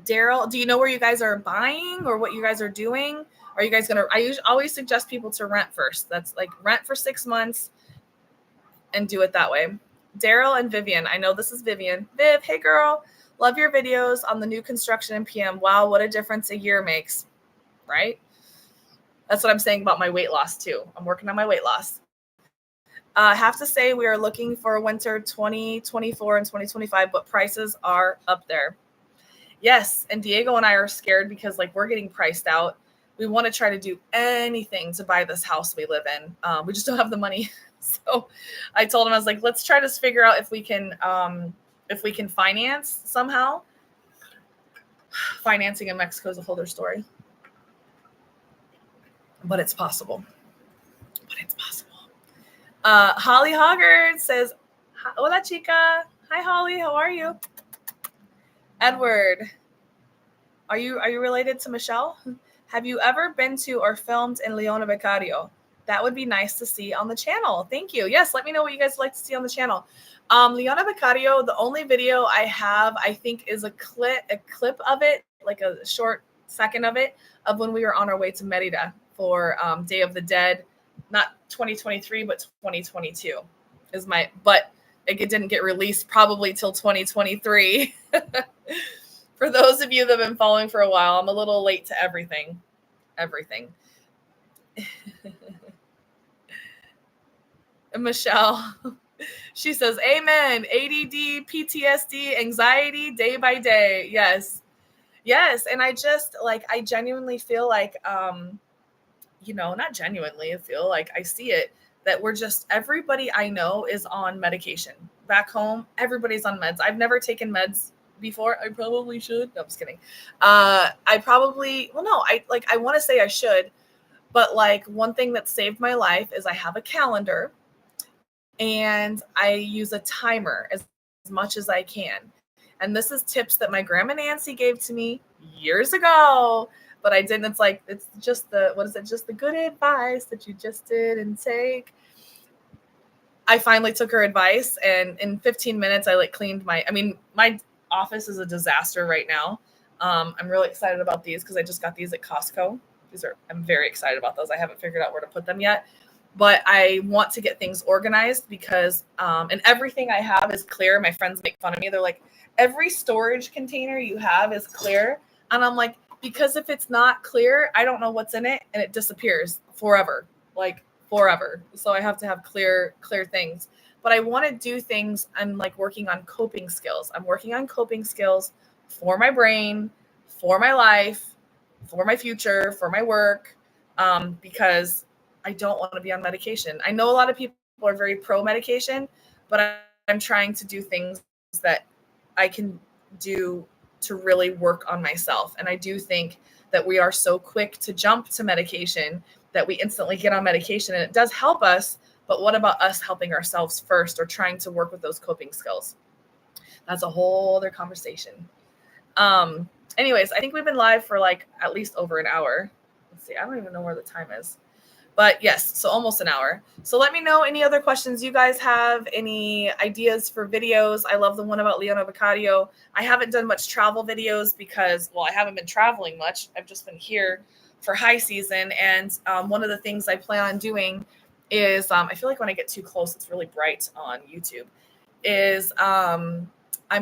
Daryl, do you know where you guys are buying or what you guys are doing? Are you guys going to, I always suggest people to rent first. That's like rent for 6 months and do it that way. Daryl and Vivian. I know this is Vivian. Viv, hey girl. Love your videos on the new construction in PM. Wow, what a difference a year makes, right? That's what I'm saying about my weight loss too. I'm working on my weight loss. I have to say we are looking for winter 2024 and 2025, but prices are up there. Yes, and Diego and I are scared because like we're getting priced out. We want to try to do anything to buy this house we live in. We just don't have the money. So I told him, I was like, let's try to figure out if we can finance somehow. Financing in Mexico is a whole other story. But it's possible. Holly Hoggard says, hola chica. Hi, Holly. How are you? Edward, are you related to Michelle? Have you ever been to or filmed in Leona Vicario? That would be nice to see on the channel. Thank you. Yes, let me know what you guys would like to see on the channel. Leona Vicario, the only video I have, I think, is a clip of it, like a short second of it, of when we were on our way to Merida for Day of the Dead, not 2023, but 2022 is my, but it didn't get released probably till 2023. For those of you that have been following for a while, I'm a little late to everything. Michelle, she says, amen. ADD, PTSD, anxiety, day by day. Yes. And I genuinely feel like, not genuinely, I feel like I see it, that everybody I know is on medication. Back home, everybody's on meds. I've never taken meds before. I probably should. No, I'm just kidding. I want to say I should, but like one thing that saved my life is I have a calendar and I use a timer as much as I can. And this is tips that my grandma Nancy gave to me years ago, but I didn't. It's just the good advice that you just didn't take. I finally took her advice, and in 15 minutes, I cleaned my office is a disaster right now. I'm really excited about these because I just got these at Costco. I'm very excited about those. I haven't figured out where to put them yet, but I want to get things organized because, and everything I have is clear. My friends make fun of me. They're like, every storage container you have is clear. And I'm like, because if it's not clear, I don't know what's in it and it disappears forever. So I have to have clear things. But I want to do things. I'm working on coping skills. I'm working on coping skills for my brain, for my life, for my future, for my work, because I don't want to be on medication. I know a lot of people are very pro medication, but I'm trying to do things that I can do to really work on myself. And I do think that we are so quick to jump to medication that we instantly get on medication, and it does help us. But what about us helping ourselves first, or trying to work with those coping skills? That's a whole other conversation. Anyways, I think we've been live for at least over an hour. Let's see. I don't even know where the time is. But yes, so almost an hour. So let me know any other questions you guys have, any ideas for videos. I love the one about Leona Vicario. I haven't done much travel videos because, I haven't been traveling much. I've just been here for high season. And one of the things I plan on doing is, I feel like when I get too close, it's really bright on YouTube, is I'm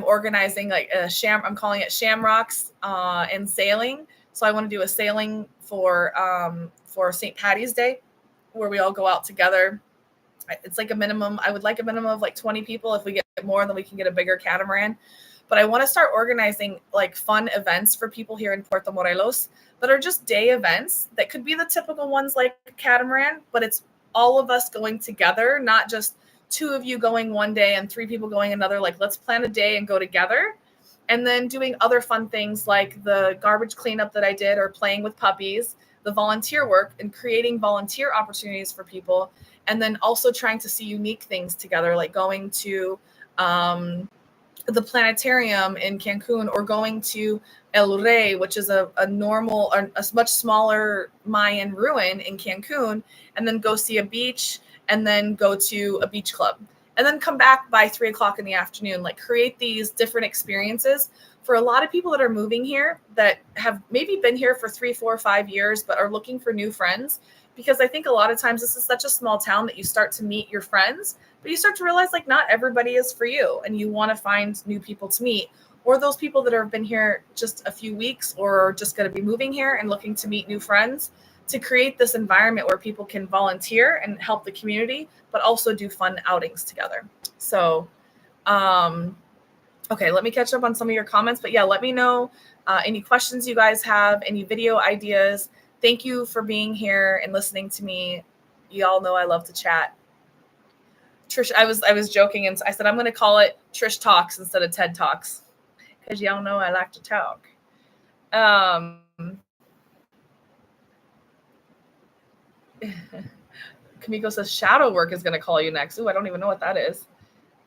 organizing I'm calling it Shamrocks and sailing. So I want to do a sailing for St. Patty's Day, where we all go out together. It's a minimum. I would like a minimum of 20 people. If we get more, then we can get a bigger catamaran. But I want to start organizing fun events for people here in Puerto Morelos that are just day events that could be the typical ones like catamaran, but it's all of us going together, not just 2 of you going one day and 3 people going another. Let's plan a day and go together. And then doing other fun things like the garbage cleanup that I did, or playing with puppies, the volunteer work, and creating volunteer opportunities for people. And then also trying to see unique things together, like going to the planetarium in Cancun, or going to El Rey, which is a much smaller Mayan ruin in Cancun, and then go see a beach, and then go to a beach club, and then come back by 3:00 in the afternoon. Create these different experiences for a lot of people that are moving here, that have maybe been here for 3, 4, 5 years, but are looking for new friends. Because I think a lot of times this is such a small town that you start to meet your friends, but you start to realize not everybody is for you, and you want to find new people to meet, or those people that have been here just a few weeks, or are just going to be moving here and looking to meet new friends, to create this environment where people can volunteer and help the community, but also do fun outings together. So, okay, let me catch up on some of your comments. But yeah, let me know any questions you guys have, any video ideas. Thank you for being here and listening to me. You all know I love to chat. Trish, I was joking, and I said I'm going to call it Trish Talks instead of TED Talks, because y'all know I like to talk. Kamiko says shadow work is going to call you next. Ooh, I don't even know what that is.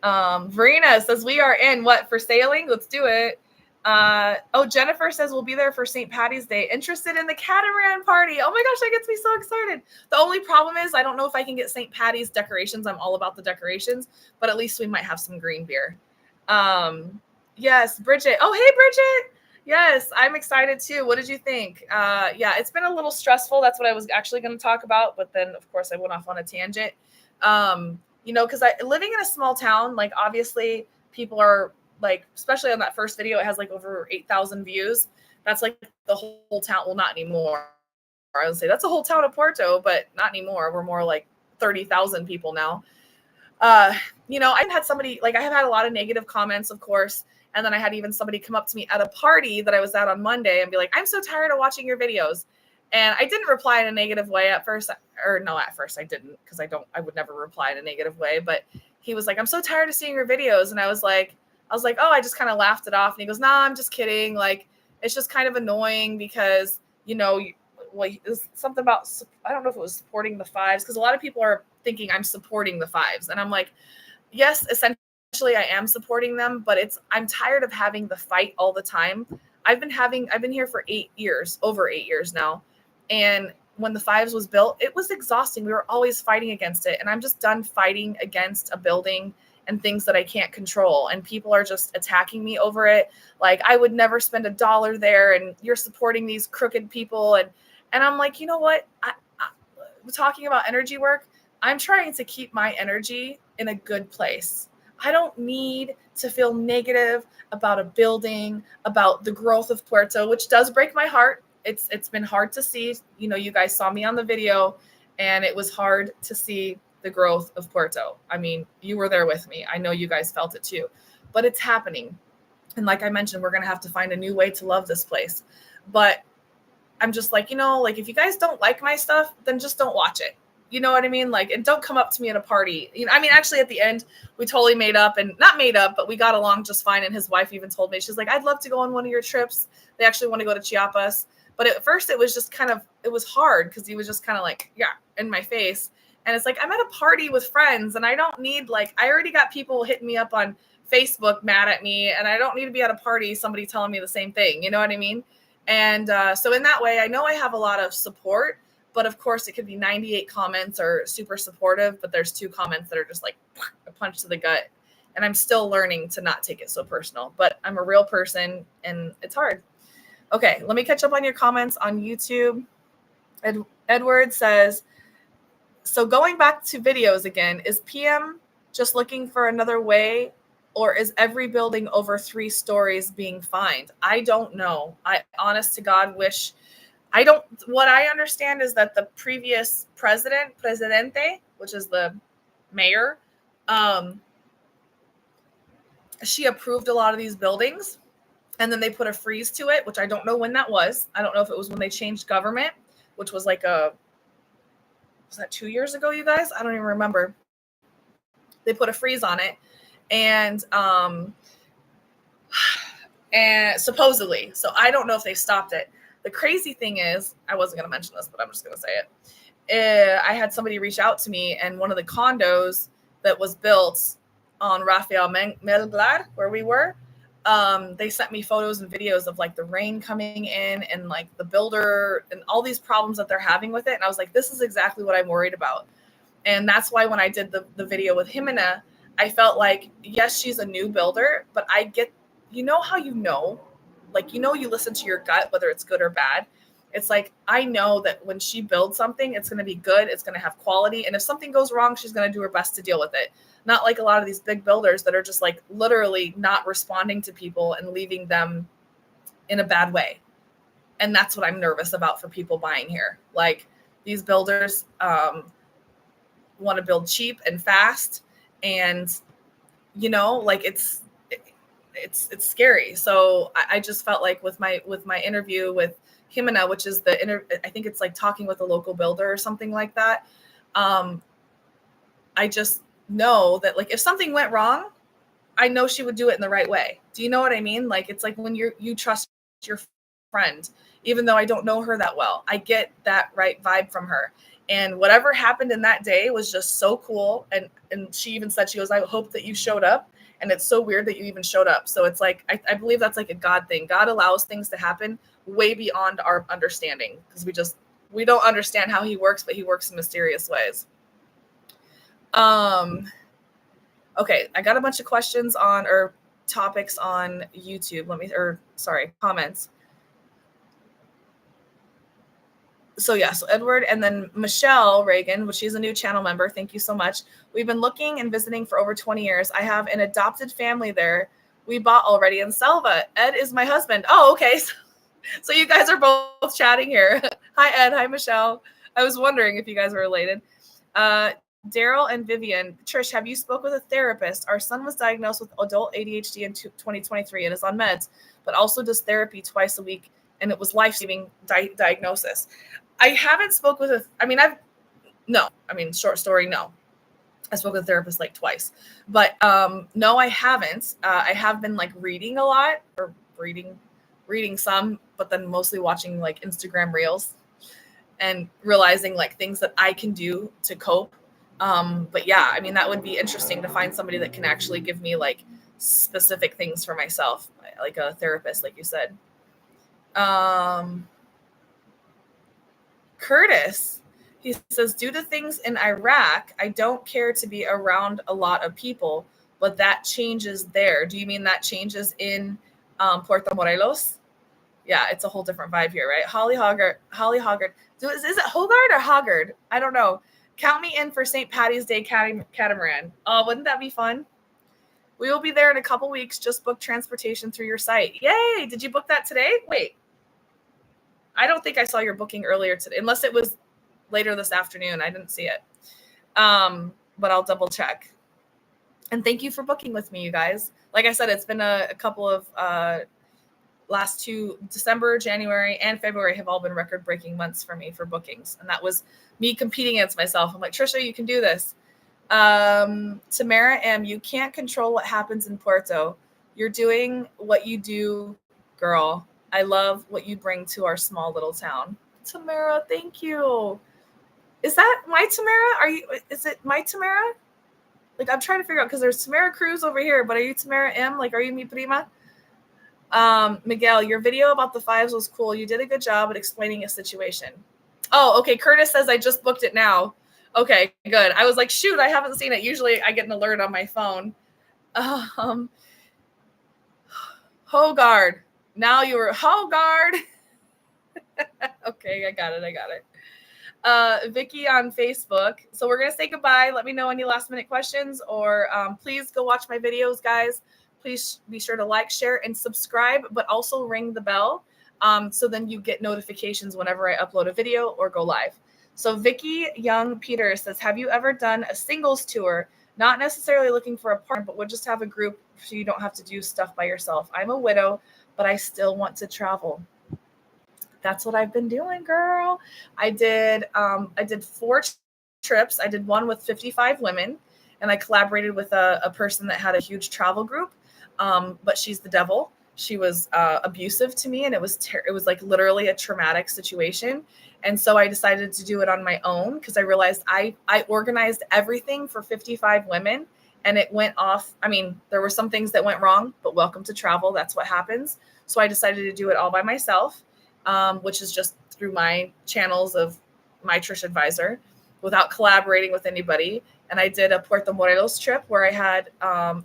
Verena says we are in what for sailing? Let's do it. Oh, Jennifer says we'll be there for St. Patty's Day. Interested in the catamaran party. Oh my gosh, that gets me so excited. The only problem is I don't know if I can get St. Patty's decorations. I'm all about the decorations, but at least we might have some green beer. Yes, Bridget. Oh, hey, Bridget. Yes, I'm excited too. What did you think? Yeah, it's been a little stressful. That's what I was actually going to talk about, but then of course I went off on a tangent. Because I living in a small town, like obviously people are like, especially on that first video, it has like over 8,000 views. That's like the whole town. Well, not anymore. I would say that's the whole town of Puerto, but not anymore. We're more like 30,000 people now. I've had somebody, like I have had a lot of negative comments, of course. And then I had even somebody come up to me at a party that I was at on Monday and be like, I'm so tired of watching your videos. And I didn't reply in a negative way at first, or no, at first I didn't, because I would never reply in a negative way. But he was like, I'm so tired of seeing your videos. And I was like, oh, I just kind of laughed it off. And he goes, nah, I'm just kidding. Like, it's just kind of annoying because, it's something about, I don't know if it was supporting the fives, because a lot of people are thinking I'm supporting the fives. And I'm like, yes, essentially I am supporting them, but I'm tired of having the fight all the time. I've been here for 8 years, over 8 years now. And when the fives was built, it was exhausting. We were always fighting against it. And I'm just done fighting against a building and things that I can't control. And people are just attacking me over it. Like, I would never spend $1 there, and you're supporting these crooked people. And I'm like, you know what? We're talking about energy work. I'm trying to keep my energy in a good place. I don't need to feel negative about a building, about the growth of Puerto, which does break my heart. It's been hard to see. You guys saw me on the video, and it was hard to see the growth of Puerto. I mean, you were there with me. I know you guys felt it too, but it's happening. And like I mentioned, we're going to have to find a new way to love this place. But I'm just like, if you guys don't like my stuff, then just don't watch it. You know what I mean? Like, and don't come up to me at a party. Actually at the end, we totally made up, and not made up, but we got along just fine. And his wife even told me, she's like, I'd love to go on one of your trips. They actually want to go to Chiapas. But at first it was just it was hard because he was just kind of like, yeah, in my face. And it's like, I'm at a party with friends, and I don't need, I already got people hitting me up on Facebook mad at me, and I don't need to be at a party, somebody telling me the same thing. You know what I mean? And so in that way, I know I have a lot of support, but of course it could be 98 comments are super supportive, but there's 2 comments that are just like a punch to the gut. And I'm still learning to not take it so personal, but I'm a real person and it's hard. Okay, let me catch up on your comments on YouTube. Edward says, so going back to videos again, is PM just looking for another way, or is every building over 3 stories being fined? I don't know. I honest to God wish. What I understand is that the previous presidente, which is the mayor, she approved a lot of these buildings, and then they put a freeze to it, which I don't know when that was. I don't know if it was when they changed government, which was like was that 2 years ago, you guys? I don't even remember. They put a freeze on it, and supposedly, so I don't know if they stopped it. The crazy thing is, I wasn't going to mention this, but I'm just going to say it. I had somebody reach out to me, and one of the condos that was built on Rafael Melgar, where we were, they sent me photos and videos of like the rain coming in and like the builder and all these problems that they're having with it. And I was like, this is exactly what I'm worried about. And that's why when I did the video with Jimena, I felt like, yes, she's a new builder, but I get, how you listen to your gut, whether it's good or bad. It's like, I know that when she builds something, it's going to be good. It's going to have quality. And if something goes wrong, she's going to do her best to deal with it. Not like a lot of these big builders that are just like literally not responding to people and leaving them in a bad way. And that's what I'm nervous about for people buying here. Like, these builders want to build cheap and fast, and it's scary. So I just felt like with my interview with Jimena, which is I think it's like talking with a local builder or something like that. I just know that like if something went wrong, I know she would do it in the right way. Do you know what I mean? Like, it's like when you trust your friend, even though I don't know her that well. I get that right vibe from her. And whatever happened in that day was just so cool. And she even said, she goes, I hope that you showed up. And it's so weird that you even showed up. So it's like, I believe that's like a God thing. God allows things to happen way beyond our understanding, because we don't understand how he works, but he works in mysterious ways. Okay, I got a bunch of questions on, or topics on YouTube. Comments. So yeah, so Edward, and then Michelle Reagan, which she's a new channel member. Thank you so much. We've been looking and visiting for over 20 years. I have an adopted family there. We bought already in Selva. Ed is my husband. Oh, okay. So you guys are both chatting here. Hi, Ed. Hi, Michelle. I was wondering if you guys were related. Daryl and Vivian. Trish, have you spoke with a therapist? Our son was diagnosed with adult ADHD in 2023 and is on meds, but also does therapy twice a week, and it was life-saving diagnosis. I haven't spoke with short story, no. I spoke with a therapist like twice, but no, I haven't. I have been like reading a lot, or reading some, but then mostly watching like Instagram reels and realizing like things that I can do to cope. But yeah, I mean, that would be interesting to find somebody that can actually give me like specific things for myself, like a therapist, like you said. Curtis, he says, due to things in Iraq, I don't care to be around a lot of people, but that changes there. Do you mean that changes in Puerto Morelos? Yeah, it's a whole different vibe here, right? Holly Hoggard. Is it Hoggard or Hoggard? I don't know. Count me in for St. Patty's Day catamaran. Oh, wouldn't that be fun? We will be there in a couple weeks. Just book transportation through your site. Yay! Did you book that today? Wait. I don't think I saw your booking earlier today, unless it was later this afternoon. I didn't see it. But I'll double check. And thank you for booking with me, you guys. Like I said, it's been a couple of last two, December, January, and February have all been record-breaking months for me for bookings. And that was me competing against myself. I'm like, Trisha, you can do this. Tamara M., you can't control what happens in Puerto. You're doing what you do, girl. I love what you bring to our small little town. Tamara, thank you. Is that my Tamara? Is it my Tamara? Like, I'm trying to figure out, because there's Tamara Cruz over here, but are you Tamara M? Like, are you mi prima? Miguel, your video about the fives was cool. You did a good job at explaining a situation. Oh, okay. Curtis says I just booked it now. Okay, good. I was like, shoot, I haven't seen it. Usually I get an alert on my phone. Hoggard. Now you were Hoggard. Okay, I got it. Vicky on Facebook. So we're going to say goodbye. Let me know any last minute questions, or please go watch my videos, guys. Please be sure to like, share, and subscribe, but also ring the bell. So then you get notifications whenever I upload a video or go live. So Vicky Young Peter says, have you ever done a singles tour? Not necessarily looking for a partner, but would just have a group so you don't have to do stuff by yourself. I'm a widow, but I still want to travel. That's what I've been doing, girl. I did 4 trips. I did one with 55 women, and I collaborated with a person that had a huge travel group. But she's the devil. She was abusive to me, and it was like literally a traumatic situation. And so I decided to do it on my own, because I realized I organized everything for 55 women, and it went off. I mean, there were some things that went wrong, but welcome to travel. That's what happens. So I decided to do it all by myself, which is just through my channels of My Trish Advisor, without collaborating with anybody. And I did a Puerto Morelos trip where I had,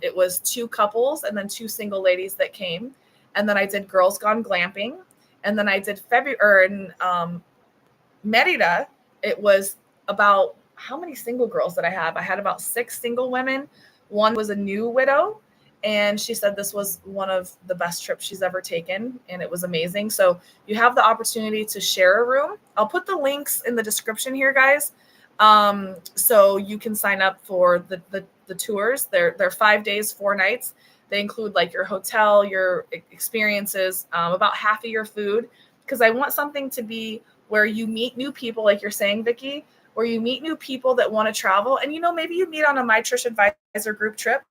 it was 2 couples and then 2 single ladies that came. And then I did Girls Gone Glamping. And then I did in Merida. It was about, how many single girls did I have? I had about 6 single women. One was a new widow, and she said this was one of the best trips she's ever taken, and it was amazing. So you have the opportunity to share a room. I'll put the links in the description here, guys. So you can sign up for the tours. They're 5 days, 4 nights. They include like your hotel, your experiences, about half of your food, because I want something to be where you meet new people, like you're saying, Vicky, where you meet new people that want to travel. And, maybe you meet on a My Trish Advisor group trip,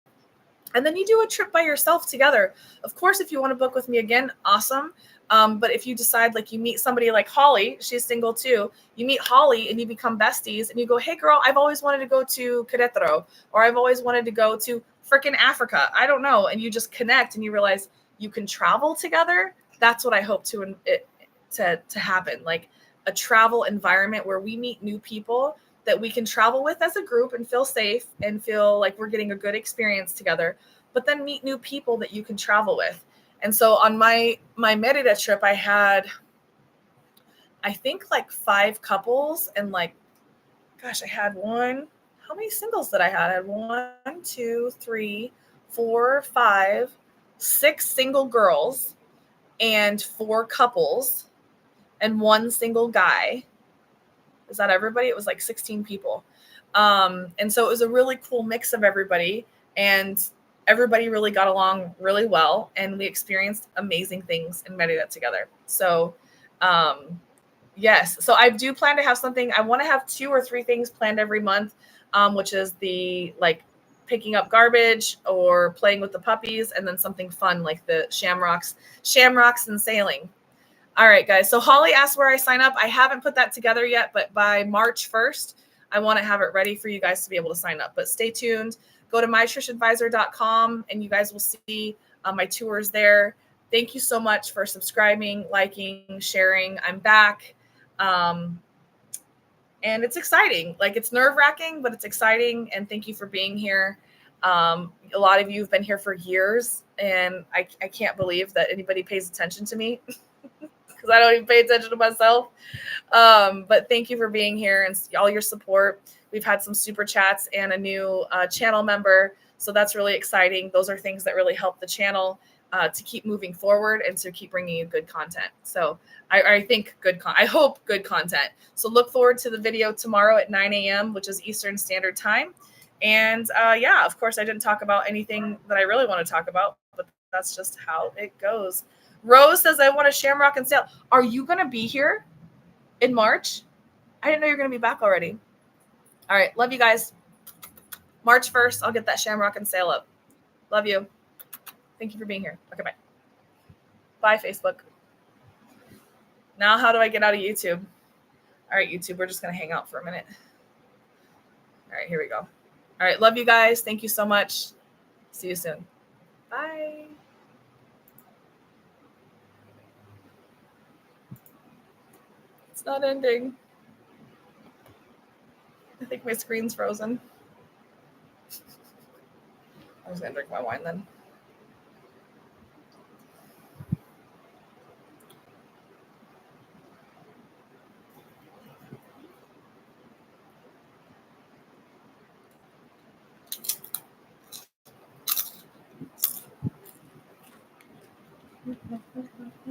and then you do a trip by yourself together. Of course, if you want to book with me again, awesome. But if you decide, like, you meet somebody like Holly, she's single too. You meet Holly and you become besties and you go, hey girl, I've always wanted to go to Querétaro, or I've always wanted to go to freaking Africa. I don't know. And you just connect and you realize you can travel together. That's what I hope to happen. Like a travel environment where we meet new people that we can travel with as a group and feel safe and feel like we're getting a good experience together, but then meet new people that you can travel with. And so on my Merida trip, I had, I think, like 5 couples, and like, gosh, I had one. How many singles did I have? I had 1, 2, 3, 4, 5, 6 single girls, and 4 couples, and 1 single guy. Is that everybody? It was like 16 people. And so it was a really cool mix of everybody, and everybody really got along really well, and we experienced amazing things in Merida together. So, yes. So I do plan to have something. I want to have 2 or 3 things planned every month, which is the like picking up garbage or playing with the puppies, and then something fun like the shamrocks and sailing. All right, guys. So Holly asked where I sign up. I haven't put that together yet, but by March 1st, I want to have it ready for you guys to be able to sign up. But stay tuned. Go to mytrishadvisor.com and you guys will see my tours there. Thank you so much for subscribing, liking, sharing. I'm back. And it's exciting. Like, it's nerve-wracking, but it's exciting. And thank you for being here. A lot of you have been here for years, and I can't believe that anybody pays attention to me. Because I don't even pay attention to myself. But thank you for being here and all your support. We've had some super chats and a new channel member. So that's really exciting. Those are things that really help the channel to keep moving forward and to keep bringing you good content. So I think I hope good content. So look forward to the video tomorrow at 9 a.m., which is Eastern Standard Time. And yeah, of course, I didn't talk about anything that I really want to talk about, but that's just how it goes. Rose says, I want a shamrock and sail. Are you going to be here in March? I didn't know you're going to be back already. All right. Love you guys. March 1st, I'll get that shamrock and sail up. Love you. Thank you for being here. Okay, bye. Bye, Facebook. Now, how do I get out of YouTube? All right, YouTube, we're just going to hang out for a minute. All right, here we go. All right. Love you guys. Thank you so much. See you soon. Bye. It's not ending. I think my screen's frozen. I'm just going to drink my wine then.